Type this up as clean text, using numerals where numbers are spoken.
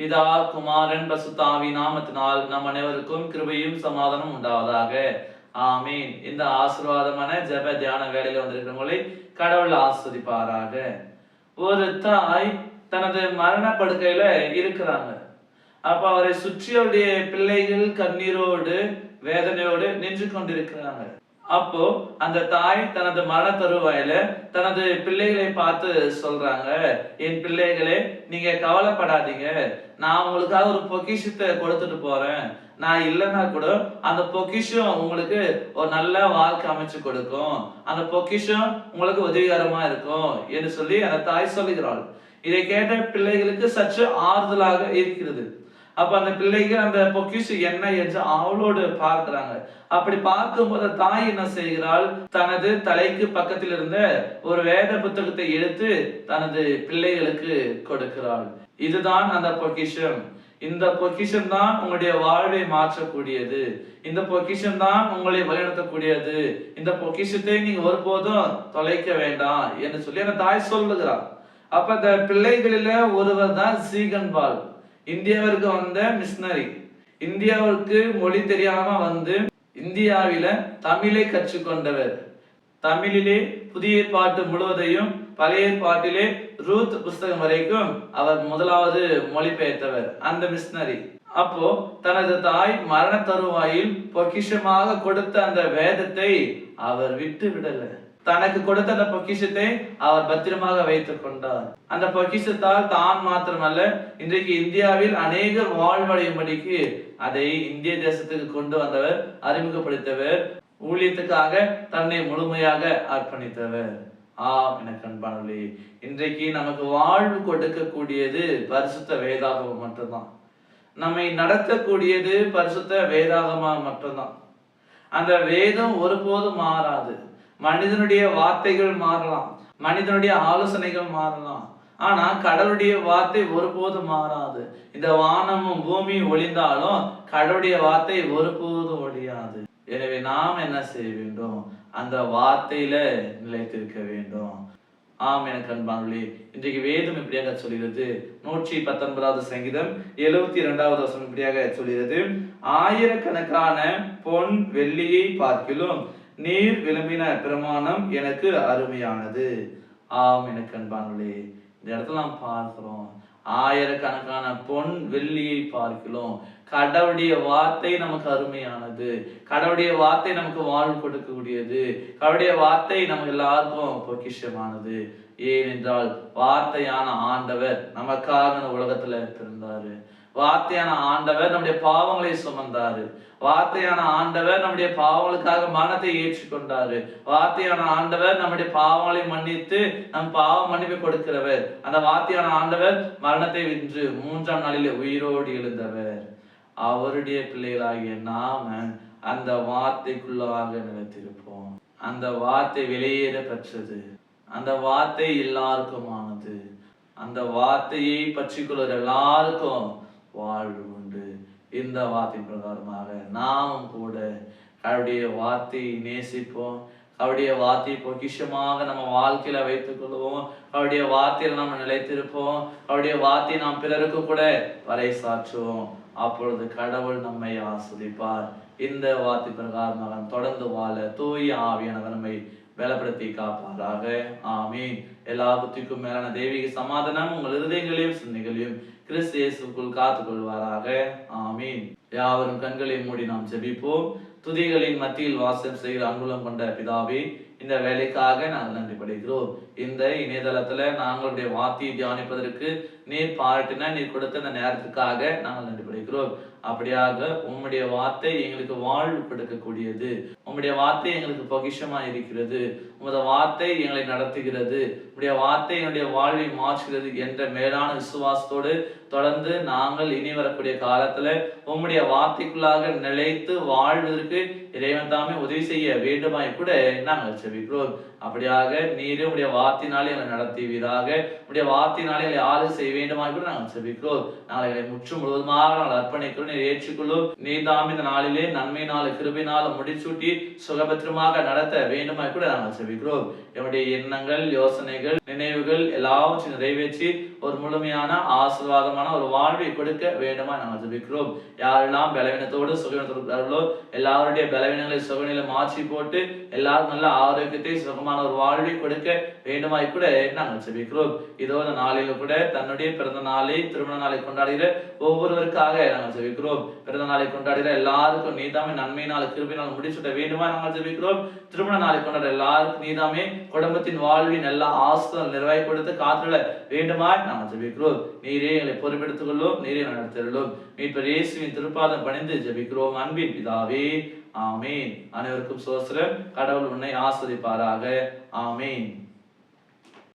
பிதா குமாரன் பசுத்தாவி நாமத்தினால் நம் அனைவருக்கும் கிருபையும் சமாதானம் உண்டாவதாக. ஆமீன். இந்த ஆசீர்வாதமான ஜெப தியான வேலையில வந்திருக்கிறவங்களை கடவுள் ஆஸ்வதிப்பாராக. ஒரு தாய் தனது மரண படுக்கையில இருக்கிறாங்க. அப்ப அவரை சுற்றியுடைய பிள்ளைகள் கண்ணீரோடு வேதனையோடு நின்று கொண்டிருக்கிறாங்க. அப்போ அந்த தாய் தனது மரண தருவாயில தனது பிள்ளைகளை பார்த்து சொல்றாங்க, என் பிள்ளைகளே, நீங்க கவலைப்படாதீங்க, நான் உங்களுக்காக ஒரு பொக்கிஷத்தை கொடுத்துட்டு போறேன். நான் இல்லைன்னா கூட அந்த பொக்கிஷம் உங்களுக்கு ஒரு நல்ல வாழ்க்கை அமைச்சு கொடுக்கும், அந்த பொக்கிஷம் உங்களுக்கு உதவிகரமா இருக்கும் என்று சொல்லி அந்த தாய் சொல்லுகிறாள். இதை கேட்ட பிள்ளைகளுக்கு சற்று ஆறுதலாக இருக்கிறது. அப்ப அந்த பிள்ளைகள் அந்த பொக்கிஷம் என்ன என்று அவளோடு பார்க்கிறாங்க. அப்படி பார்க்கும்போது தாய் என்ன செய்கிறாள், தனது தலைக்கு பக்கத்தில் இருந்த ஒரு வேத புத்தகத்தை எடுத்து தனது பிள்ளைகளுக்கு கொடுக்கிறாள். இதுதான் அந்த பொக்கிஷம். இந்த பொக்கிஷம் தான் உங்களுடைய வாழ்வை மாற்றக்கூடியது. இந்த பொக்கிஷம் தான் உங்களை வழிநடத்தக்கூடியது. இந்த பொக்கிஷத்தை நீங்க ஒருபோதும் தொலைக்க வேண்டாம் என்று சொல்லி அந்த தாய் சொல்லுகிறார். அப்ப அந்த பிள்ளைகளில ஒருவர் தான் சீகன்பால், இந்தியாவிற்கு வந்த மிஷனரி. இந்தியாவிற்கு மொழி தெரியாம வந்து இந்தியாவில தமிழை கற்றுக்கொண்டவர். தமிழிலே புதிய ஏற்பாட்டு முழுவதையும் பழைய ஏற்பாட்டிலே ரூத் புஸ்தகம் வரைக்கும் அவர் முதலாவது மொழிபெயர்த்தவர் அந்த மிஷனரி. அப்போ தனது தாய் மரண தருவாயில் பொக்கிஷமாக கொடுத்த அந்த வேதத்தை அவர் விட்டு விடல. தனக்கு கொடுத்த அந்த பொக்கிஷத்தை அவர் பத்திரமாக வைத்துக் கொண்டார். அந்த பொக்கிஷத்தால் தான் மாத்திரமல்ல, இன்றைக்கு இந்தியாவில் அநேகர் வாழ்வடையும்படிக்கு அதை இந்திய தேசத்துக்கு கொண்டு வந்தவர், அறிமுகப்படுத்தவர், ஊழியத்துக்காக தன்னை முழுமையாக அர்ப்பணித்தவர். எனக்கு அன்பானவர்களே, இன்றைக்கு நமக்கு வாழ்வு கொடுக்கக்கூடியது பரிசுத்த வேதாகமம் மட்டும்தான். நம்மை நடத்தக்கூடியது பரிசுத்த வேதாகமா மட்டும்தான். அந்த வேதம் ஒருபோதும் மாறாது. மனிதனுடைய வார்த்தைகள் மாறலாம், மனிதனுடைய ஆலோசனைகள் மாறலாம், ஆனா கடவுளுடைய வார்த்தை ஒருபோதும் மாறாது. இந்த வானமும் பூமியும் ஒளிந்தாலும் கடவுளுடைய வார்த்தை ஒருபோதும் ஒழியாது. எனவே நாம் என்ன செய்ய வேண்டும், அந்த வார்த்தையில நிலைத்திருக்க வேண்டும். எனக்கு அன்பானவர்களே, இன்றைக்கு வேதம் இப்படியாக சொல்கிறது. 119வது சங்கீதம் 72வது வசனம் இப்படியாக சொல்கிறது, ஆயிரக்கணக்கான பொன் வெள்ளியை பார்க்கிலும் நீர் விளம்பின பிரமாணம் எனக்கு அருமையானது. எனக்கு அன்பானவர்களே, இந்த இடத்துல நாம் பார்க்கிறோம், ஆயிரக்கணக்கான பொன் வெள்ளியை பார்க்கிறோம். கடவுளுடைய வார்த்தை நமக்கு அருமையானது. கடவுளுடைய வார்த்தை நமக்கு வாழ்வு கொடுக்கக்கூடியது. கடவுளுடைய வார்த்தை நமக்கு எல்லாருக்கும் பொக்கிஷமானது. ஏனென்றால் வார்த்தையான ஆண்டவர் நமக்காக உலகத்துல பிறந்தாரு. வார்த்தையான ஆண்டவர் நம்முடைய பாவங்களை சுமந்தாரு. வார்த்தையான ஆண்டவர் நம்முடைய பாவங்களுக்காக மரணத்தை ஏற்றுக்கொண்டாரு. வார்த்தையான ஆண்டவர் நம்முடைய பாவங்களை மன்னித்து நம் பாவ மன்னிப்பை கொடுக்கிறவர். அந்த வார்த்தையான ஆண்டவர் மரணத்தை வென்று 3ஆம் நாளிலே உயிரோடு எழுந்தவர். அவருடைய பிள்ளைகளாகிய நாம அந்த வார்த்தைக்குள்ளாக நிலைத்திருப்போம். அந்த வார்த்தை வெளியேற பெற்றது. அந்த வார்த்தை எல்லாருக்குமானது. அந்த வார்த்தையை பற்றி கொள்கிற எல்லாருக்கும் வாழ்வு உண்டு. இந்த வார்த்தை பிரகாரமாக நாமும் கூட அவருடைய வார்த்தையை நேசிப்போம். அவருடைய வார்த்தையை பொக்கிஷமாக நம்ம வாழ்க்கையில வைத்துக் கொள்வோம். அவருடைய வார்த்தையில் நம்ம நிலைத்திருப்போம். அவருடைய வார்த்தையை நாம் பிறருக்கு கூட பறைசாற்றுவோம். அப்பொழுது கடவுள் நம்மை ஆஸ்வதிப்பார். இந்த வார்த்தை பிரகாரமாக தொடர்ந்து வாழ தூய ஆவியானவர் நம்மை பலப்படுத்தி காப்பாராக. ஆமீன். எல்லா புத்திக்கும் மேலான தெய்வீக சமாதானம் உங்கள் இருதயங்களையும் சிந்தைகளையும் கிறிஸ்து இயேசுக்குள் காத்துக் கொள்வாராக. ஆமீன். யாவரும் கண்களை மூடி நாம் ஜெபிப்போம். துதிகளின் மத்தியில் வாசம் செய்கிற அங்குலம் கொண்ட பிதாவே, இந்த வேலைக்காக நாங்கள் நன்றி படுகிறோம். இந்த இணையதளத்துல நாங்களுடைய வார்த்தையை தியானிப்பதற்கு நீர் பாராட்டின, நீர் கொடுத்த இந்த நேரத்துக்காக நாங்கள் நன்றி படுகிறோம். அப்படியாக உம்முடைய வார்த்தை எங்களுக்கு வாழ்வு கொடுக்கக்கூடியது. உம்முடைய வார்த்தை எங்களுக்கு பொக்கிஷமா இருக்கிறது. உமது வார்த்தை எங்களை நடத்துகிறது. உம்முடைய வார்த்தை என்னுடைய வாழ்வை மாற்றுகிறது என்ற மேலான விசுவாசத்தோடு தொடர்ந்து நாங்கள் இனி வரக்கூடிய காலத்துல உம்முடைய வார்த்தைக்குள்ளாக நிலைத்து வாழ்வதற்கு இறைவன் தாமே உதவி செய்ய வேண்டுமாய் கூட நாங்கள் செபிக்கிறோம். அப்படியாக நீரே உடைய வார்த்தையினாலே எங்களை நடத்துவீராக. உடைய வார்த்தையினாலே எங்களை ஆளுகை செய்ய வேண்டுமாய் கூட நாங்கள் ஜெபிக்கிறோம். நாளை முற்று முழுவதுமாக நாங்கள் அர்ப்பணிக்கிறோம். நீர் ஏற்றுக்கொள்ளும். நீதாம் இந்த நாளிலே நன்மையினால கிருபையினால முடிசூட்டி சுகபத்திரமாக நடத்த வேண்டுமாய் கூட நாங்கள் ஜெபிக்கிறோம். என்னுடைய எண்ணங்கள், யோசனைகள், நினைவுகள் எல்லாவற்றையும் நிறைவேற்றி ஒரு முழுமையான ஆசீர்வாதமான ஒரு வாழ்வை கொடுக்க வேண்டுமாய் நாங்கள் ஜெபிக்கிறோம். யாரெல்லாம் பலவீனத்தோடு சுகவீனத்தோடு எல்லாருடைய பலவீனங்களை சுகநிலை மாற்றி போட்டு எல்லாரும் நல்ல ஆரோக்கியத்தை சுகமான ஒரு வாழ்வை கொடுக்க வேண்டுமாய் கூட நாங்கள் ஜெபிக்கிறோம். இதோ இந்த நாளில கூட தன்னுடைய பிறந்த நாளை, திருமண நாளை கொண்டாடுகிற ஒவ்வொருவருக்காக நாங்கள் ஜெபிக்கிறோம். பிறந்த நாளை கொண்டாடுகிற எல்லாருக்கும் நீதாமே நன்மையினால் கிருபையினால் முடிச்சுட்ட வேண்டுமாய் நாங்கள் ஜெபிக்கிறோம். திருமண நாளை கொண்டாடுற எல்லாருக்கும் நீதாமே குடும்பத்தின் வாழ்வின் எல்லா ஆசீர்வாதம் நிறைவாய் கொடுத்து காத்துள்ள வேண்டுமாய் நாங்கள் ஜெபிக்கிறோம். நீரே எங்களை பொறுப்பெடுத்துக் கொள்ளும். நீரே நடத்திருளும். மீட்பர் இயேசுவின் திருப்பாதம் பணிந்து ஜெபிக்கிறோம் அன்பின் பிதாவே. ஆமீன். அனைவருக்கும் சோஸ்திரம். கடவுள் உன்னை ஆஸ்வதிப்பாராக. ஆமீன்.